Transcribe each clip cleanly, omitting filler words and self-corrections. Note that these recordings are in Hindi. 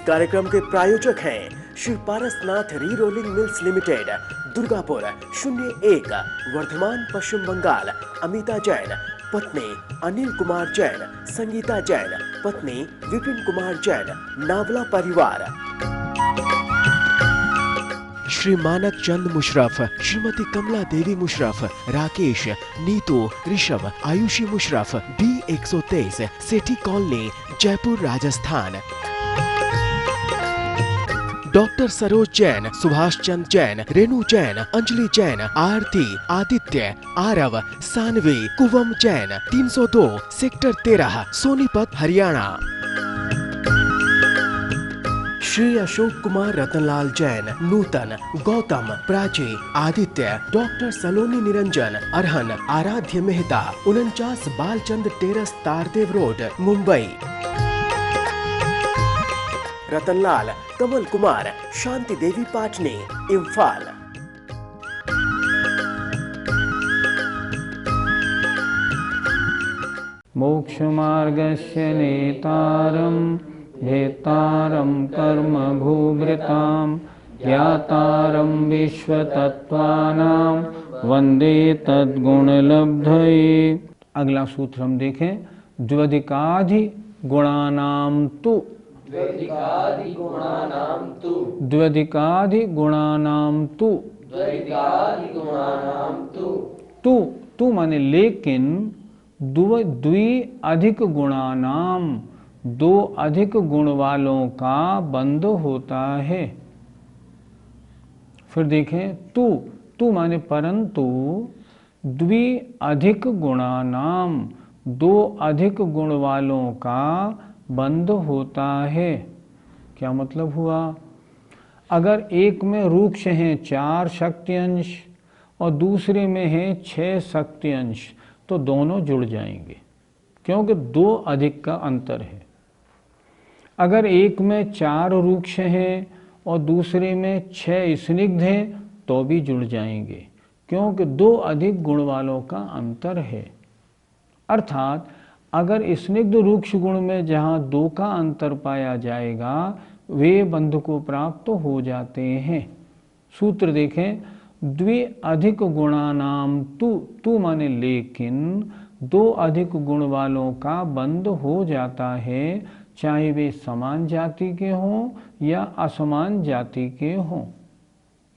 कार्यक्रम के प्रायोजक हैं Shri Parasnath re rolling mills limited, Durgapur 01, Bardhaman Paschim Bengal. Amita Jain, पत्नी अनिल कुमार जैन, संगीता जैन, पत्नी विपिन कुमार जैन, नावला परिवार। श्री मानक चंद मुशरफ, श्रीमती कमला देवी मुशरफ, राकेश, नीतू, ऋषभ, आयुषी मुशरफ, B123, सेठी कॉलोनी, जयपुर, राजस्थान। डॉक्टर सरोज जैन, सुभाष चंद जैन, रेणु जैन, अंजलि जैन, आरती, आदित्य, आरव, सानवी, कुवम जैन, 302, सेक्टर 13, सोनीपत, हरियाणा। श्री अशोक कुमार रतनलाल जैन, नूतन, गौतम, प्राची, आदित्य, डॉक्टर सलोनी निरंजन, अरहन, आराध्य मेहता, 49 बालचंद टेरस, तारदेव रोड, मुंबई। रतनलाल, कमल कुमार, शांति देवी पाटनी, इम्फाल। मोक्ष मार्गस्य नेतारम् भेतारं कर्म भूभृतां ज्ञातारं विश्वतत्त्वानां वंदे तद्गुणलब्धये। अगला सूत्र हम देखें, द्व्यधिकाधि गुणानां तु, द्व्यधिकाधि गुणानां तु, तु माने लेकिन, द्वि अधिक गुणानाम, दो अधिक गुण वालों का बंध होता है। फिर देखें, तू माने परंतु, द्वि अधिक गुणानाम, दो अधिक गुण वालों का बंध होता है। क्या मतलब हुआ? अगर एक में रूक्ष हैं 4 शक्ति अंश और दूसरे में हैं 6 शक्ति अंश, तो दोनों जुड़ जाएंगे, क्योंकि 2 अधिक का अंतर है। अगर एक में 4 रूक्ष हैं और दूसरे में 6 स्निग्ध हैं, तो भी जुड़ जाएंगे, क्योंकि 2 अधिक गुण वालों का अंतर है। अर्थात अगर स्निग्ध रूक्ष गुण में जहाँ 2 का अंतर पाया जाएगा, वे बंध को प्राप्त हो जाते हैं। सूत्र देखें, द्वि अधिक गुणानाम तु माने लेकिन, 2 अधिक गुण वालों का बंध हो जाता है, चाहे वे समान जाति के हों या असमान जाति के हों।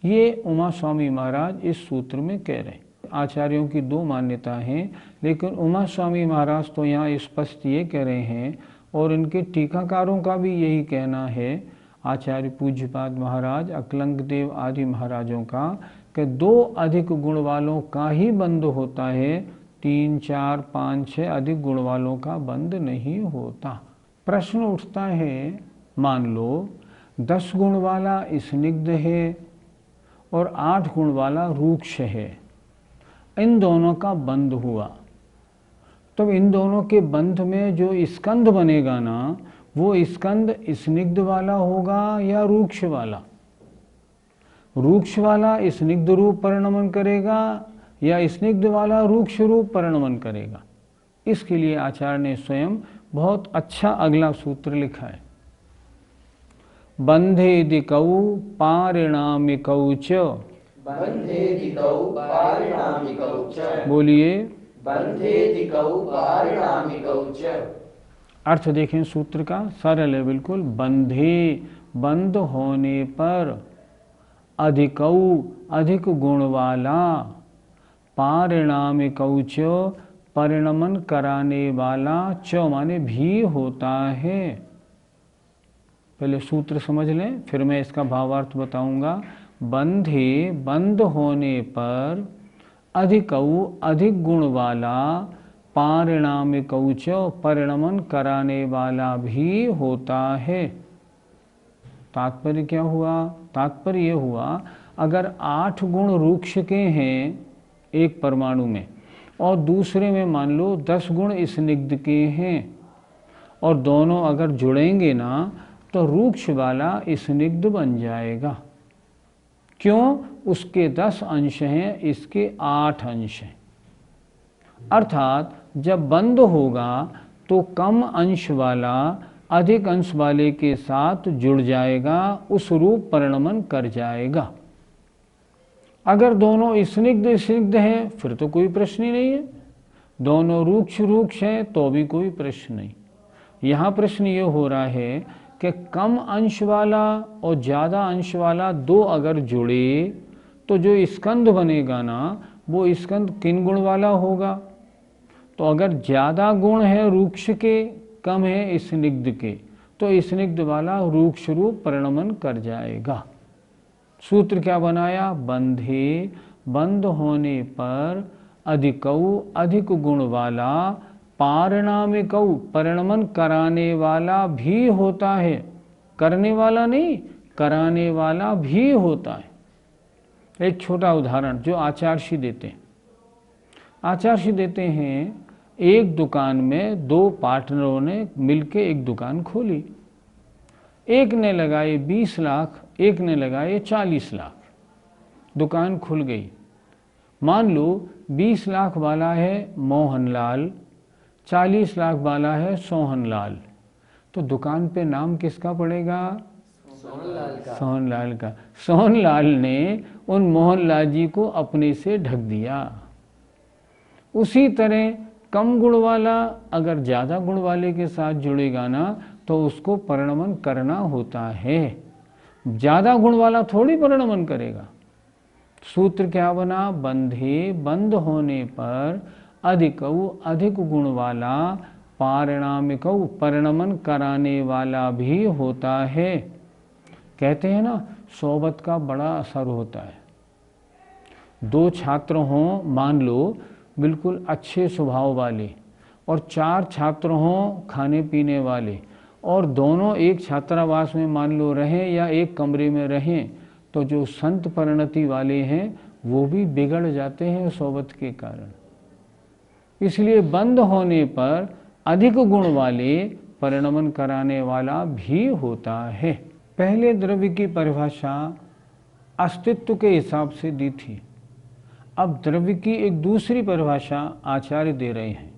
ये उमा स्वामी महाराज इस सूत्र में कह रहे हैं। आचार्यों की 2 मान्यता हैं, लेकिन उमा स्वामी महाराज तो यहाँ स्पष्ट ये कह रहे हैं, और इनके टीकाकारों का भी यही कहना है, आचार्य पूज्यपाद महाराज, अकलंक देव आदि महाराजों का, कि 2 अधिक गुण वालों का ही बंध होता है, 3, 4, 5, 6 अधिक गुण वालों का बंध नहीं होता। प्रश्न उठता है, मान लो 10 गुण वाला स्निग्ध है और 8 गुण वाला रूक्ष है, इन दोनों का बंध हुआ, तो इन दोनों के बंध में जो स्कंध बनेगा ना, वो स्कंद स्निग्ध वाला होगा या रूक्ष वाला? रूक्ष वाला स्निग्ध रूप परिणमन करेगा या स्निग्ध वाला रूक्ष रूप परिणमन करेगा? इसके लिए आचार्य ने स्वयं बहुत अच्छा अगला सूत्र लिखा है, बंधेदिकौ पारिणामिकौ च। बोलिए, बंधेदिकौ पारिणामिकौ च। अर्थ देखें सूत्र का, सरल है बिल्कुल। बंधे, बंध होने पर, अधिकौ अधिक गुण वाला, पारिणामिकौ च परिणमन कराने वाला, च माने भी होता है। पहले सूत्र समझ लें, फिर मैं इसका भावार्थ बताऊंगा। बंधे, बंध होने पर, अधिकौ अधिक गुण वाला, पारिणामिकौ च परिणमन कराने वाला भी होता है। तात्पर्य क्या हुआ? तात्पर्य ये हुआ, अगर 8 गुण रूक्ष के हैं एक परमाणु में, और दूसरे में मान लो 10 गुण स्निग्ध के हैं, और दोनों अगर जुड़ेंगे ना, तो रूक्ष वाला स्निग्ध बन जाएगा। क्यों? उसके 10 अंश हैं, इसके 8 अंश हैं। अर्थात जब बंध होगा तो कम अंश वाला अधिक अंश वाले के साथ जुड़ जाएगा, उस रूप परिणमन कर जाएगा। अगर दोनों स्निग्ध स्निग्ध हैं फिर तो कोई प्रश्न ही नहीं है, दोनों रूक्ष रूक्ष हैं तो भी कोई प्रश्न नहीं। यहाँ प्रश्न ये हो रहा है कि कम अंश वाला और ज़्यादा अंश वाला दो अगर जुड़े तो जो स्कंद बनेगा ना वो स्कंद किन गुण वाला होगा। तो अगर ज़्यादा गुण है रूक्ष के, कम है स्निग्ध के, तो स्निग्ध वाला रूक्ष रूप परिणमन कर जाएगा। सूत्र क्या बनाया, बंधे बंध होने पर अधिकऊ अधिक गुण वाला पारिणामिकऊ परिणमन कराने वाला भी होता है। करने वाला नहीं, कराने वाला भी होता है। एक छोटा उदाहरण जो आचार्य देते हैं। आचार्य देते हैं एक दुकान में दो पार्टनरों ने मिलकर एक दुकान खोली। एक ने लगाए 20 लाख, एक ने लगाए 40 लाख। दुकान खुल गई। मान लो 20 लाख वाला है मोहनलाल, 40 लाख वाला है सोहनलाल। तो दुकान पे नाम किसका पड़ेगा, सोहनलाल का। सोहनलाल ने उन मोहनलाल जी को अपने से ढक दिया। उसी तरह कम गुण वाला अगर ज़्यादा गुण वाले के साथ जुड़ेगा ना तो उसको परिणमन करना होता है। ज़्यादा गुण वाला थोड़ी परिणमन करेगा। सूत्र क्या बना, बंधे बंध होने पर अधिकऊ अधिक गुण वाला पारिणामिकऊ परिणमन कराने वाला भी होता है। कहते हैं ना सोबत का बड़ा असर होता है। दो छात्र हों मान लो बिल्कुल अच्छे स्वभाव वाले, और 4 छात्र हों खाने पीने वाले, और दोनों एक छात्रावास में मान लो रहें या एक कमरे में रहें, तो जो संत परिणति वाले हैं वो भी बिगड़ जाते हैं सोबत के कारण। इसलिए बंद होने पर अधिक गुण वाले परिणमन कराने वाला भी होता है। पहले द्रव्य की परिभाषा अस्तित्व के हिसाब से दी थी। अब द्रव्य की एक दूसरी परिभाषा आचार्य दे रहे हैं।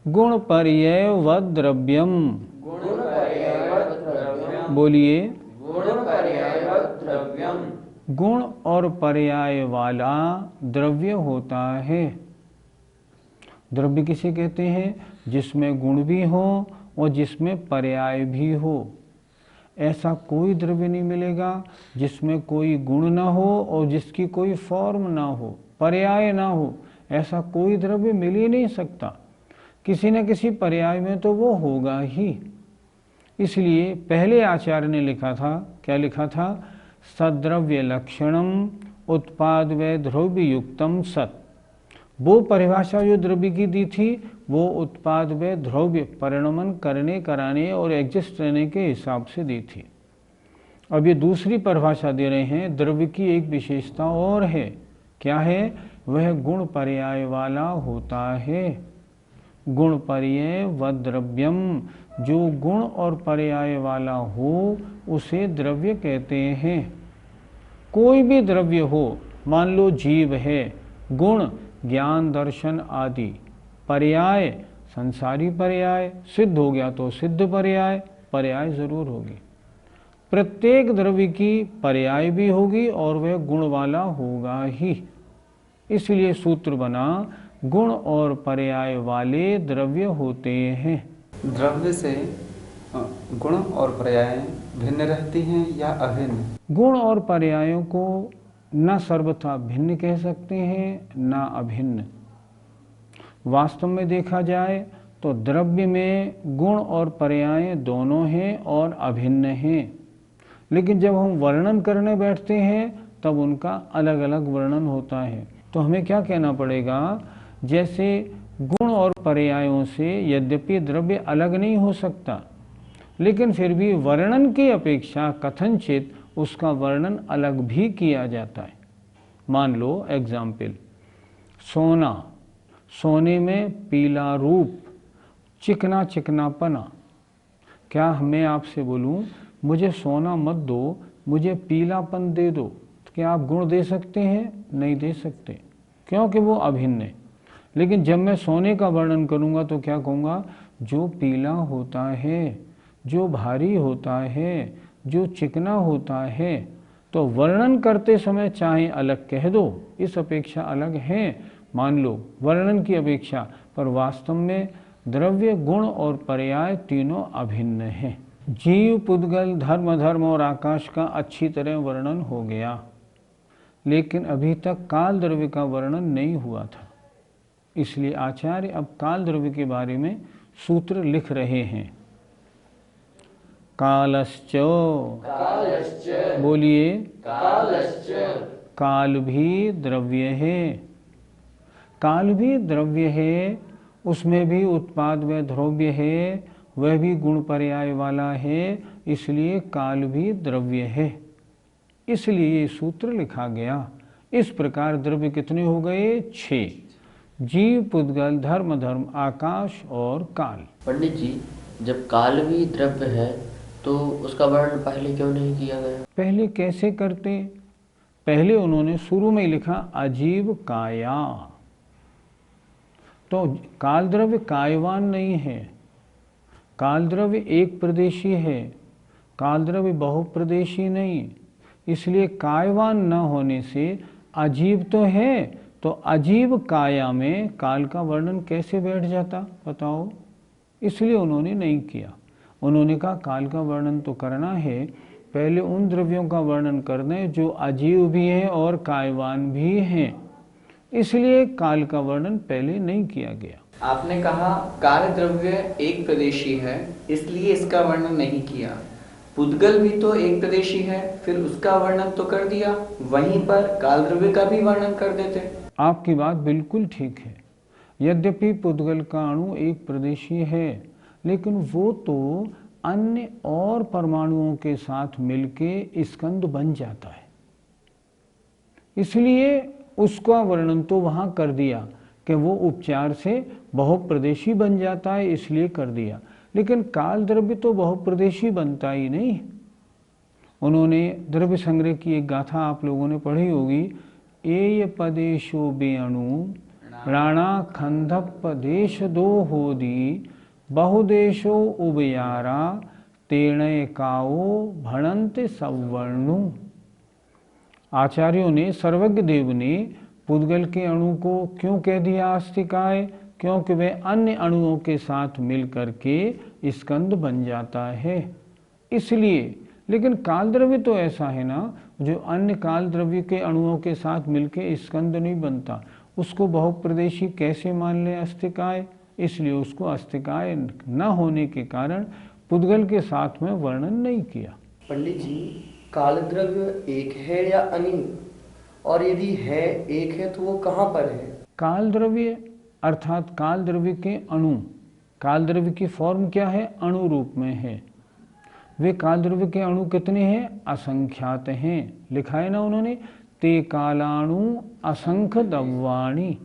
गुण पर्यय व द्रव्यम। बोलिए, गुण और पर्याय वाला द्रव्य होता है। द्रव्य किसे कहते हैं, जिसमें गुण भी हो और जिसमें पर्याय भी हो। ऐसा कोई द्रव्य नहीं मिलेगा जिसमें कोई गुण ना हो और जिसकी कोई फॉर्म ना हो, पर्याय ना हो। ऐसा कोई द्रव्य मिल ही नहीं सकता। किसी न किसी पर्याय में तो वो होगा ही। इसलिए पहले आचार्य ने लिखा था, क्या लिखा था, सद्रव्य लक्षणम उत्पाद व द्रव्य युक्तम सत। वो परिभाषा जो द्रव्य की दी थी वो उत्पाद व द्रव्य परिणमन करने कराने और एग्जिस्ट रहने के हिसाब से दी थी। अब ये दूसरी परिभाषा दे रहे हैं। द्रव्य की एक विशेषता और है, क्या है, वह गुण पर्याय वाला होता है। गुण पर्याय व द्रव्यम, जो गुण और पर्याय वाला हो उसे द्रव्य कहते हैं। कोई भी द्रव्य हो, मान लो जीव है, गुण ज्ञान दर्शन आदि, पर्याय संसारी पर्याय, सिद्ध हो गया तो सिद्ध पर्याय, पर्याय जरूर होगी। प्रत्येक द्रव्य की पर्याय भी होगी और वह गुण वाला होगा ही। इसलिए सूत्र बना, गुण और पर्याय वाले द्रव्य होते हैं। द्रव्य से गुण और पर्याय भिन्न रहती हैं या अभिन्न? गुण और पर्यायों को न सर्वथा भिन्न कह सकते हैं न अभिन्न। वास्तव में देखा जाए तो द्रव्य में गुण और पर्याय दोनों हैं और अभिन्न हैं, लेकिन जब हम वर्णन करने बैठते हैं तब उनका अलग अलग वर्णन होता है। तो हमें क्या कहना पड़ेगा, जैसे गुण और पर्यायों से यद्यपि द्रव्य अलग नहीं हो सकता, लेकिन फिर भी वर्णन की अपेक्षा कथनचित उसका वर्णन अलग भी किया जाता है। मान लो एग्जाम्पल, सोना, सोने में पीला रूप, चिकना चिकनापना। क्या मैं आपसे बोलूं मुझे सोना मत दो, मुझे पीलापन दे दो, तो क्या आप गुण दे सकते हैं? नहीं दे सकते, क्योंकि वो अभिन्न है। लेकिन जब मैं सोने का वर्णन करूंगा तो क्या कहूँगा, जो पीला होता है, जो भारी होता है, जो चिकना होता है, तो वर्णन करते समय चाहे अलग कह दो, इस अपेक्षा अलग है, मान लो वर्णन की अपेक्षा, पर वास्तव में द्रव्य, गुण और पर्याय तीनों अभिन्न हैं। जीव, पुद्गल, धर्म, धर्म और आकाश का अच्छी तरह वर्णन हो गया, लेकिन अभी तक काल द्रव्य का वर्णन नहीं हुआ था। इसलिए आचार्य अब काल द्रव्य के बारे में सूत्र लिख रहे हैं। कालश्च, बोलिए, काल भी द्रव्य है। काल भी द्रव्य है, उसमें भी उत्पाद व द्रव्य है, वह भी गुण पर्याय वाला है, इसलिए काल भी द्रव्य है। इसलिए ये सूत्र लिखा गया। इस प्रकार द्रव्य कितने हो गए? 6। जीव, पुद्गल, धर्म, धर्म, आकाश और काल। पंडित जी, जब काल भी द्रव्य है तो उसका वर्णन पहले क्यों नहीं किया गया? पहले कैसे करते? पहले उन्होंने शुरू में लिखा अजीव काया, तो काल द्रव्य कायवान नहीं है। काल द्रव्य एक प्रदेशी है, काल द्रव्य बहुप्रदेशी नहीं। इसलिए कायवान न होने से अजीव तो है, तो अजीव काया में काल का वर्णन कैसे बैठ जाता, बताओ? इसलिए उन्होंने नहीं किया। उन्होंने कहा काल का वर्णन तो करना है, पहले उन द्रव्यों का वर्णन कर दें जो अजीव भी हैं और कायवान भी हैं। इसलिए काल का वर्णन पहले नहीं किया गया। आपने कहा काल द्रव्य एक प्रदेशी है, इसलिए इसका वर्णन नहीं किया। पुद्गल भी तो एक प्रदेशी है, फिर उसका वर्णन तो कर दिया, वहीं पर काल द्रव्य का भी वर्णन कर देते। आपकी बात बिल्कुल ठीक है। यद्यपि पुद्गल का अणु एक प्रदेशी है, लेकिन वो तो अन्य और परमाणुओं के साथ मिलके स्कंद बन जाता है, इसलिए उसका वर्णन तो वहाँ कर दिया कि वो उपचार से बहुप्रदेशी बन जाता है, इसलिए कर दिया। लेकिन काल द्रव्य तो बहुप्रदेशी बनता ही नहीं। उन्होंने द्रव्य संग्रह की एक गाथा आप लोगों ने पढ़ी होगी। एय पदेशो बेअणु राणा खंधप देश दो होदी बहुदेशो उबयारा तेणय काओ भणंत सवर्णु। आचार्यों ने, सर्वज्ञ देव ने पुद्गल के अणु को क्यों कह दिया आस्तिकाय? क्योंकि वे अन्य अणुओं के साथ मिल करके स्कंद बन जाता है, इसलिए। लेकिन काल द्रव्य तो ऐसा है ना, जो अन्य काल द्रव्य के अणुओं के साथ मिलके स्कंद नहीं बनता, उसको बहुप्रदेशी कैसे मान ले अस्तिकाय? इसलिए उसको अस्तिकाय न होने के कारण पुद्गल के साथ में वर्णन नहीं किया। पंडित जी, काल द्रव्य एक है या अनेक, और यदि है एक है तो वो कहाँ पर है? काल द्रव्य अर्थात काल द्रव्य के अणु, काल द्रव्य की फॉर्म क्या है? अणु रूप में है। वे काल द्रव्य के अणु कितने हैं? असंख्यात हैं। लिखा है ना उन्होंने, ते कालाणु असंख्य दव्वाणी।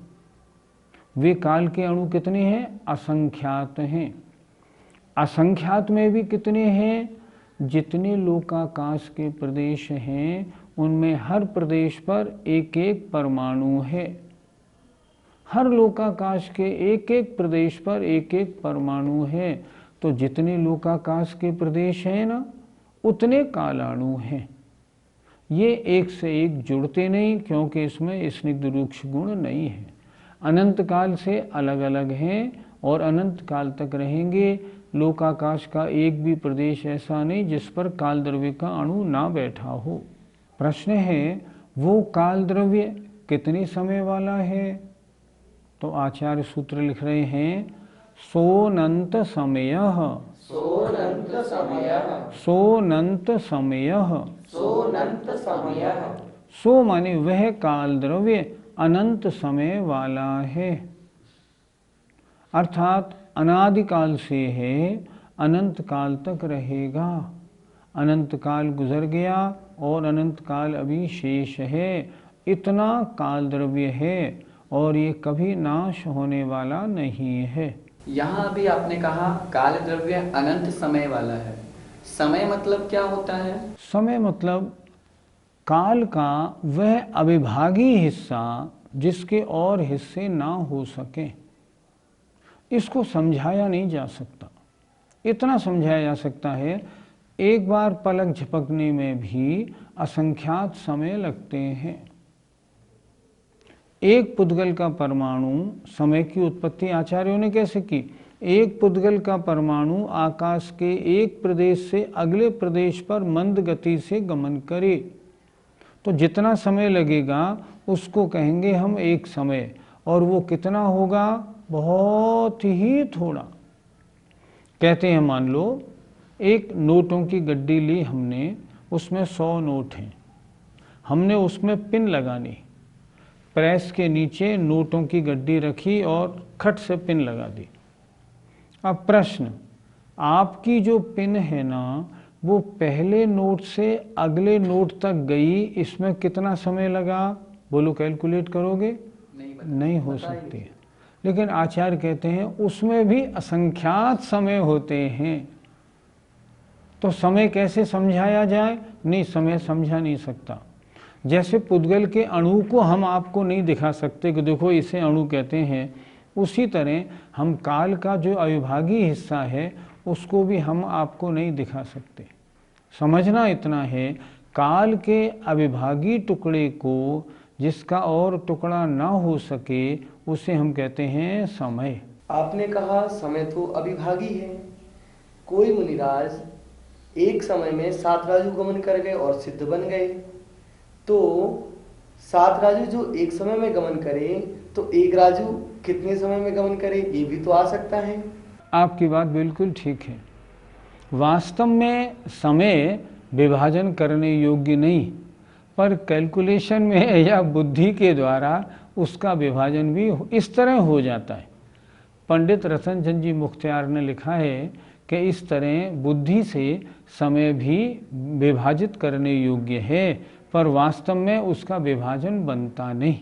वे काल के अणु कितने हैं? असंख्यात हैं। असंख्यात में भी कितने हैं? जितने लोकाकाश के प्रदेश हैं उनमें हर प्रदेश पर एक एक परमाणु है। हर लोकाकाश के एक एक प्रदेश पर एक एक परमाणु है। तो जितने लोकाकाश के प्रदेश हैं ना, उतने कालाणु हैं। ये एक से एक जुड़ते नहीं, क्योंकि इसमें स्निग्ध रूक्ष गुण नहीं है। अनंत काल से अलग अलग हैं और अनंत काल तक रहेंगे। लोकाकाश का एक भी प्रदेश ऐसा नहीं जिस पर काल द्रव्य का अणु ना बैठा हो। प्रश्न है, वो काल द्रव्य कितने समय वाला है? तो आचार्य सूत्र लिख रहे हैं, सोनंत समयः, सोनंत समयः, सोनंत समयः। सोनंत समयः। सो माने वह काल द्रव्य अनंत समय वाला है, अर्थात अनादिकाल से है, अनंत काल तक रहेगा। अनंत काल गुजर गया और अनंत काल अभी शेष है। इतना काल द्रव्य है और ये कभी नाश होने वाला नहीं है। यहाँ अभी आपने कहा काल द्रव्य अनंत समय वाला है। समय मतलब क्या होता है? समय मतलब काल का वह अविभागी हिस्सा जिसके और हिस्से ना हो सके। इसको समझाया नहीं जा सकता। इतना समझाया जा सकता है, एक बार पलक झपकने में भी असंख्यात समय लगते हैं। एक पुद्गल का परमाणु, समय की उत्पत्ति आचार्यों ने कैसे की? एक पुद्गल का परमाणु आकाश के एक प्रदेश से अगले प्रदेश पर मंद गति से गमन करे तो जितना समय लगेगा उसको कहेंगे हम एक समय, और वो कितना होगा? बहुत ही थोड़ा। कहते हैं मान लो एक नोटों की गड्डी ली हमने, उसमें 100 नोट हैं, हमने उसमें पिन लगानी, प्रेस के नीचे नोटों की गड्डी रखी और खट से पिन लगा दी। अब प्रश्न, आपकी जो पिन है ना वो पहले नोट से अगले नोट तक गई, इसमें कितना समय लगा? बोलो, कैलकुलेट करोगे? नहीं हो सकती है। लेकिन आचार्य कहते हैं उसमें भी असंख्यात समय होते हैं। तो समय कैसे समझाया जाए? नहीं, समय समझा नहीं सकता। जैसे पुद्गल के अणु को हम आपको नहीं दिखा सकते कि देखो इसे अणु कहते हैं, उसी तरह हम काल का जो अविभागी हिस्सा है उसको भी हम आपको नहीं दिखा सकते। समझना इतना है, काल के अविभागी टुकड़े को, जिसका और टुकड़ा ना हो सके, उसे हम कहते हैं समय। आपने कहा समय तो अविभागी है। कोई मुनिराज एक समय में 7 राजू गमन कर गए और सिद्ध बन गए, तो 7 राजू जो एक समय में गमन करे तो एक राजू कितने समय में गमन करे, ये भी तो आ सकता है। आपकी बात बिल्कुल ठीक है। वास्तव में समय विभाजन करने योग्य नहीं, पर कैलकुलेशन में या बुद्धि के द्वारा उसका विभाजन भी इस तरह हो जाता है। पंडित रतन चंद जी मुख्तियार ने लिखा है कि इस तरह बुद्धि से समय भी विभाजित करने योग्य है, पर वास्तव में उसका विभाजन बनता नहीं।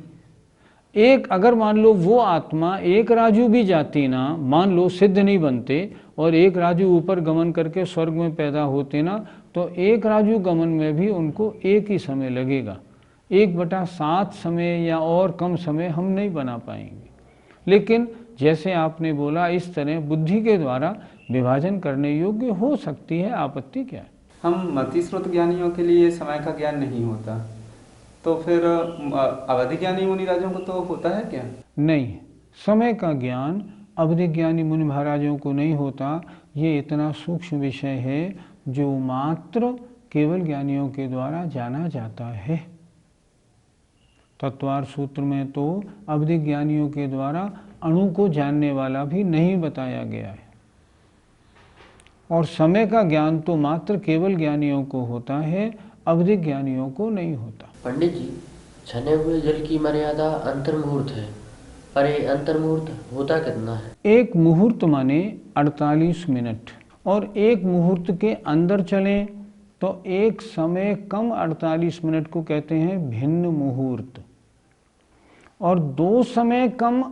एक अगर मान लो वो आत्मा एक राजू भी जाती ना, मान लो सिद्ध नहीं बनते और एक राजू ऊपर गमन करके स्वर्ग में पैदा होते ना, तो एक राजू गमन में भी उनको एक ही समय लगेगा। 1/7 समय या और कम समय हम नहीं बना पाएंगे। लेकिन जैसे आपने बोला, इस तरह बुद्धि के द्वारा विभाजन करने योग्य हो सकती है। आपत्ति क्या है? हम मति श्रुत ज्ञानियों के लिए समय का ज्ञान नहीं होता, तो फिर अवधि ज्ञानी मुनि राजों को तो होता है क्या? नहीं, समय का ज्ञान अवधि ज्ञानी मुनि महाराजों को नहीं होता। ये इतना सूक्ष्म विषय है जो मात्र केवल ज्ञानियों के द्वारा जाना जाता है। तत्वार सूत्र में तो अवधि ज्ञानियों के द्वारा अणु को जानने वाला भी नहीं बताया गया है, और समय का ज्ञान तो मात्र केवल ज्ञानियों को होता है, अवधि ज्ञानियों को नहीं होता। पंडित जी, छने हुए जल की मर्यादा अंतर्मुहूर्त है, पर ये अंतर्मुहूर्त होता कितना है? एक मुहूर्त माने 48 मिनट, और एक मुहूर्त के अंदर चलें तो एक समय कम 48 मिनट को कहते हैं भिन्न मुहूर्त, और 2 समय कम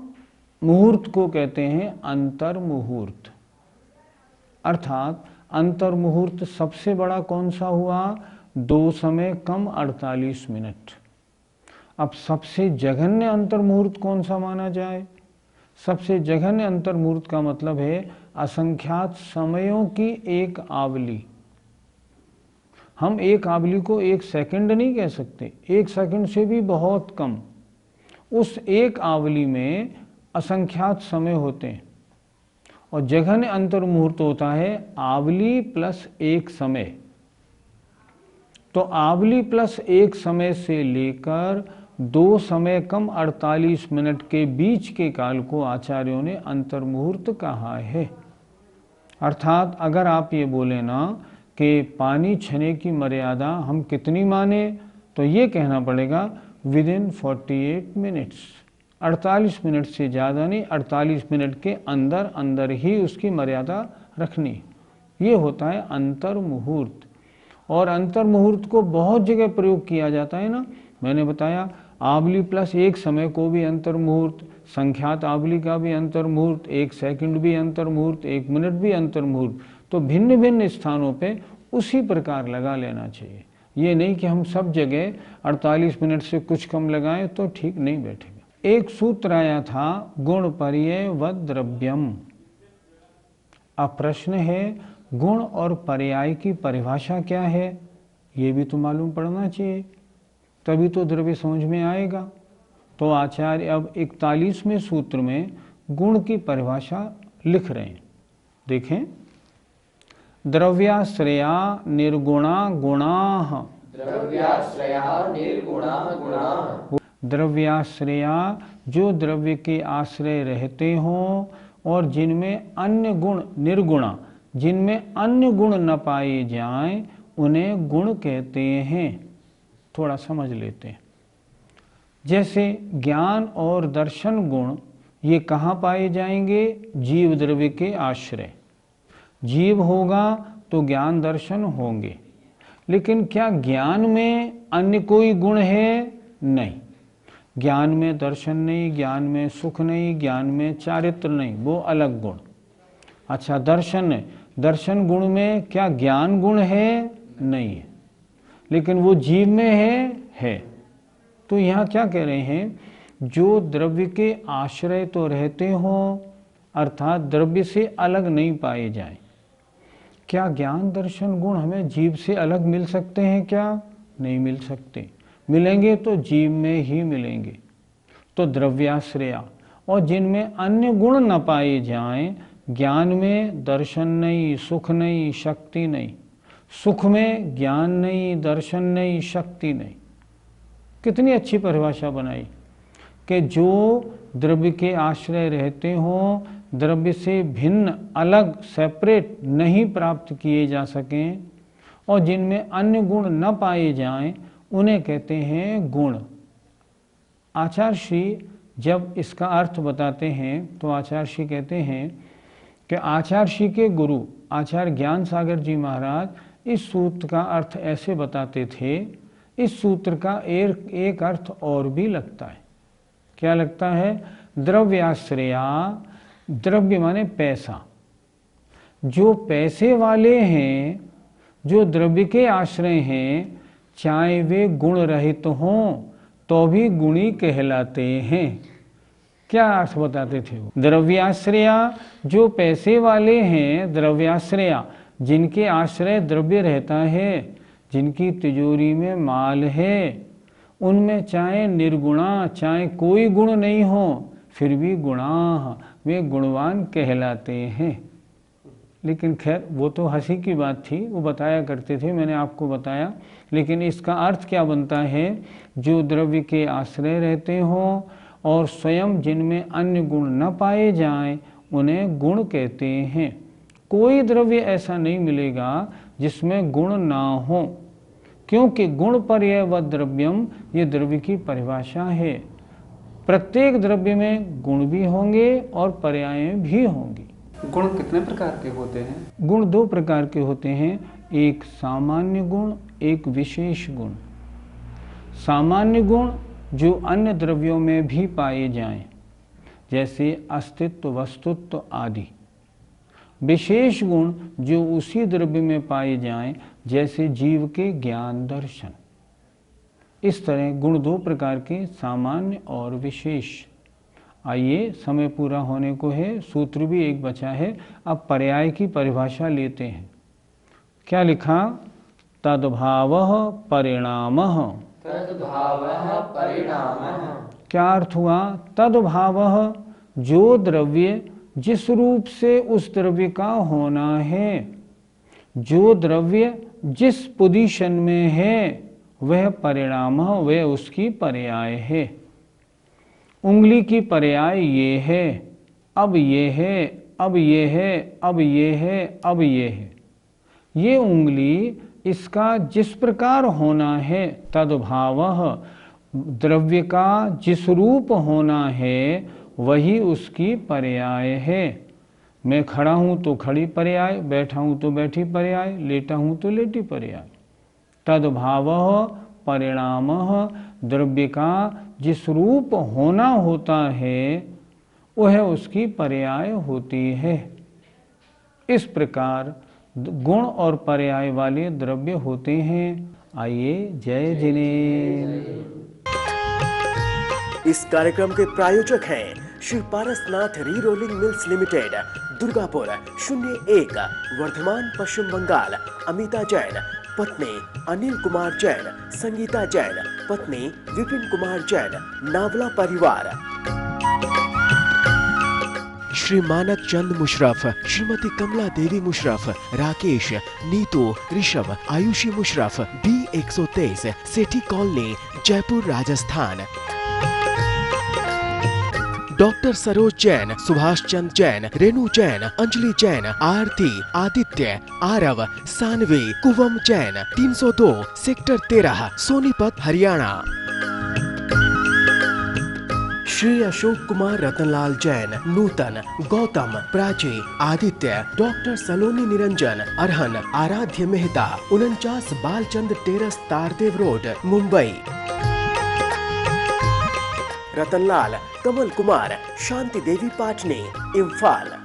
मुहूर्त को कहते हैं अंतर मुहूर्त। अर्थात अंतर मुहूर्त सबसे बड़ा कौन सा हुआ? 2 समय कम 48 मिनट। अब सबसे जघन्य अंतर मुहूर्त कौन सा माना जाए? सबसे जघन्य अंतर मुहूर्त का मतलब है असंख्यात समयों की एक आवली। हम एक आवली को 1 सेकंड नहीं कह सकते, 1 सेकंड से भी बहुत कम। उस एक आवली में असंख्यात समय होते हैं, और जघन्य अंतर मुहूर्त होता है आवली प्लस 1 समय। तो आवली प्लस 1 समय से लेकर 2 समय कम 48 मिनट के बीच के काल को आचार्यों ने अंतर मुहूर्त कहा है। अर्थात अगर आप ये बोले ना कि पानी छने की मर्यादा हम कितनी माने, तो ये कहना पड़ेगा विदिन 48 मिनट्स। 48 मिनट से ज़्यादा नहीं, 48 मिनट के अंदर अंदर ही उसकी मर्यादा रखनी। ये होता है अंतर मुहूर्त। और अंतर मुहूर्त को बहुत जगह प्रयोग किया जाता है ना। मैंने बताया आवली प्लस 1 समय को भी अंतर मुहूर्त, संख्यात आवली का भी अंतर मुहूर्त, 1 सेकंड भी अंतर मुहूर्त, 1 मिनट भी अंतर मुहूर्त। तो भिन्न भिन्न स्थानों पे उसी प्रकार लगा लेना चाहिए। ये नहीं कि हम सब जगह 48 मिनट से कुछ कम लगाएं तो ठीक नहीं बैठेगा। एक सूत्र आया था गुण पर्यय व द्रव्यम। अब प्रश्न है गुण और पर्याय की परिभाषा क्या है, ये भी तो मालूम पड़ना चाहिए, तभी तो द्रव्य समझ में आएगा। तो आचार्य अब 41वें सूत्र में गुण की परिभाषा लिख रहे हैं। देखें, द्रव्याश्रया निर्गुणा गुणाः। द्रव्याश्रया निर्गुणा गुणाः। द्रव्याश्रया जो द्रव्य के आश्रय रहते हों और जिनमें अन्य गुण निर्गुणा, जिनमें अन्य गुण न पाए जाएं, उन्हें गुण कहते हैं। थोड़ा समझ लेते हैं। जैसे ज्ञान और दर्शन गुण ये कहाँ पाए जाएंगे? जीव द्रव्य के आश्रय। जीव होगा तो ज्ञान दर्शन होंगे, लेकिन क्या ज्ञान में अन्य कोई गुण है? नहीं। ज्ञान में दर्शन नहीं, ज्ञान में सुख नहीं, ज्ञान में चारित्र नहीं, वो अलग गुण। अच्छा, दर्शन है, दर्शन गुण में क्या ज्ञान गुण है? नहीं है, लेकिन वो जीव में है। तो यहाँ क्या कह रहे हैं? जो द्रव्य के आश्रय तो रहते हों, अर्थात द्रव्य से अलग नहीं पाए जाएं। क्या ज्ञान दर्शन गुण हमें जीव से अलग मिल सकते हैं क्या? नहीं मिल सकते। मिलेंगे तो जीव में ही मिलेंगे। तो द्रव्याश्रया, और जिनमें अन्य गुण न पाए जाएं, ज्ञान में दर्शन नहीं, सुख नहीं, शक्ति नहीं। सुख में ज्ञान नहीं, दर्शन नहीं, शक्ति नहीं। कितनी अच्छी परिभाषा बनाई कि जो द्रव्य के आश्रय रहते हों, द्रव्य से भिन्न अलग सेपरेट नहीं प्राप्त किए जा सकें, और जिनमें अन्य गुण न पाए जाएं, उन्हें कहते हैं गुण। आचार्य श्री जब इसका अर्थ बताते हैं तो आचार्य श्री कहते हैं कि आचार्य श्री के गुरु आचार्य ज्ञान सागर जी महाराज इस सूत्र का अर्थ ऐसे बताते थे। इस सूत्र का एक अर्थ और भी लगता है। क्या लगता है? द्रव्याश्रया, द्रव्य माने पैसा। जो पैसे वाले हैं, जो द्रव्य के आश्रय हैं, चाहे वे गुण रहित हों तो भी गुणी कहलाते हैं। क्या अर्थ बताते थे वो? द्रव्याश्रया, जो पैसे वाले हैं, द्रव्याश्रया जिनके आश्रय द्रव्य रहता है, जिनकी तिजोरी में माल है, उनमें चाहे निर्गुणा, चाहे कोई गुण नहीं हो, फिर भी गुणाः, वे गुणवान कहलाते हैं। लेकिन खैर वो तो हंसी की बात थी, वो बताया करते थे, मैंने आपको बताया। लेकिन इसका अर्थ क्या बनता है? जो द्रव्य के आश्रय रहते हों और स्वयं जिनमें अन्य गुण न पाए जाएं, उन्हें गुण कहते हैं। कोई द्रव्य ऐसा नहीं मिलेगा जिसमें गुण ना हो, क्योंकि गुण पर्यय व द्रव्यम ये द्रव्य की परिभाषा है। प्रत्येक द्रव्य में गुण भी होंगे और पर्याय भी होंगी। गुण कितने प्रकार के होते हैं? गुण दो प्रकार के होते हैं, एक सामान्य गुण, एक विशेष गुण। सामान्य गुण जो अन्य द्रव्यों में भी पाए जाएं, जैसे अस्तित्व, वस्तुत्व आदि। विशेष गुण जो उसी द्रव्य में पाए जाएं, जैसे जीव के ज्ञान दर्शन। इस तरह गुण दो प्रकार के, सामान्य और विशेष। आइए, समय पूरा होने को है, सूत्र भी एक बचा है। अब पर्याय की परिभाषा लेते हैं। क्या लिखा? तद्भावः परिणामः। तद्भावः परिणामः। क्या अर्थ हुआ? तद्भावः, जो द्रव्य जिस रूप से उस द्रव्य का होना है, जो द्रव्य जिस पोजीशन में है, वह परिणाम, वह उसकी पर्याय है। उंगली की पर्याय ये है, अब ये है, अब ये है, अब ये है, अब ये है। ये उंगली इसका जिस प्रकार होना है, तद्भावः, द्रव्य का जिस रूप होना है वही उसकी पर्याय है। मैं खड़ा हूँ तो खड़ी पर्याय, बैठा हूँ तो बैठी पर्याय, लेटा हूँ तो लेटी पर्याय। तद्भावः परिणामः, द्रव्य का जिस रूप होना होता है वह उसकी पर्याय होती है। इस प्रकार गुण और पर्याय वाले द्रव्य होते हैं। आइए, जय जिनेन्द्र। इस कार्यक्रम के प्रायोजक हैं Shri Parasnath re rolling mills limited, Durgapur 01, Bardhaman Paschim Bengal. Amita Jain, पत्नी अनिल कुमार जैन, संगीता जैन, पत्नी विपिन कुमार जैन, नावला परिवार। श्री मानक चंद मुशरफ, श्रीमती कमला देवी मुशरफ, राकेश, नीतू, ऋषभ, आयुषी मुशरफ, B123, सेठी कॉलोनी, जयपुर, राजस्थान। डॉक्टर सरोज जैन, सुभाष चंद जैन, रेणु जैन, अंजलि जैन, आरती, आदित्य, आरव, सानवी, कुवम जैन, 302, सेक्टर 13, सोनीपत, हरियाणा। श्री अशोक कुमार रतनलाल जैन, नूतन, गौतम, प्राची, आदित्य, डॉक्टर सलोनी निरंजन, अरहन, आराध्य मेहता, 49 बालचंद टेरस, तारदेव रोड, मुंबई। रतनलाल, कमल कुमार, शांति देवी पाटनी, इम्फाल।